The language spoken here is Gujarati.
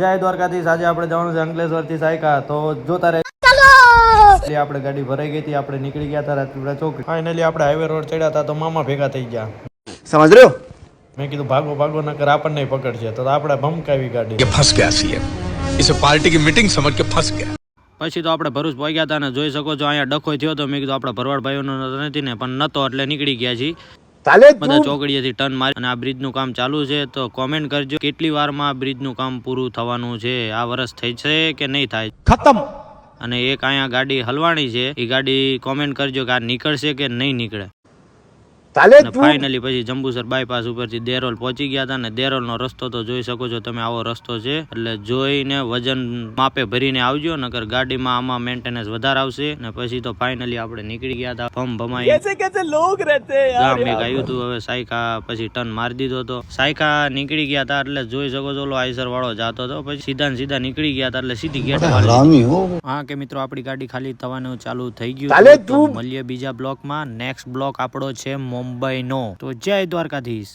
જય દ્વારકાધીશ. આજે આપણે જવાનું છે અંકલેશ્વર થી સાયકા. તો જોતા રહે. આપણે ગાડી ભરાઈ ગઈ હતી, આપણે નીકળી ગયા હતા રાજપીપળા ચોક. ફાઇનલી આપણે હાઈવે રોડ ચડ્યા હતા તો મામા ભેગા થઈ ગયા. समझ रहे हो? મેં કીધું ભાગો ભાગો નકર આપણને પકડશે. તો આપણે ભમકાવી ગાડી. फंस गया सीएम, इसे पार्टी की मीटिंग समझ के फंस गया. પછી તો આપણે ભરૂચ પહોંચ્યા હતા અને જોઈ શકો છો અહીંયા ડખો થયો તો મેં કીધું આપણા ભરવાડ ભાઈઓનો નથી ને, પણ નતો એટલે નીકળી ગયા છીએ. બધા ચોકડીએથી ટર્ન મારી અને આ બ્રિજનું કામ ચાલુ છે. તો કોમેન્ટ કરજો કેટલી વારમાં આ બ્રિજનું કામ પૂરું થવાનું છે, આ વર્ષ થઈ છે કે નહીં થાય. खत्म. અને એક અહીંયા ગાડી હલવાણી છે, એ ગાડી કોમેન્ટ કરજો કે આ નીકળશે કે નહીં નીકળે. ફાઇનલી પછી જંબુસર બાયપાસ ઉપરથી દેરોલ પહોંચી ગયા હતા ને દેરોલનો રસ્તો તો જોઈ શકો છો તમે, આવો રસ્તો છે. એટલે જોઈને વજન માપે ભરીને આવજો, નકર ગાડીમાં આમાં મેન્ટેનન્સ વધારે આવશે. ને પછી તો ફાઇનલી આપણે નીકળી ગયા હતા ભમ ભમાઈ. ગામ એક આવ્યું હતું. હવે સાયકા પછી ટર્ન મારી દીધો હતો. સાયકા નીકળી ગયા હતા એટલે જોઈ શકો છો આઈસર વાળો જાતો હતો. પછી સીધા ને સીધા નીકળી ગયા હતા એટલે સીધી ગેટ. હા કે મિત્રો આપણી ગાડી ખાલી થવાનું ચાલુ થઈ ગયું. મળીએ બીજા બ્લોકમાં. નેક્સ્ટ બ્લોક આપણો છે મુંબઈ નો. તો જય દ્વારકાધીશ.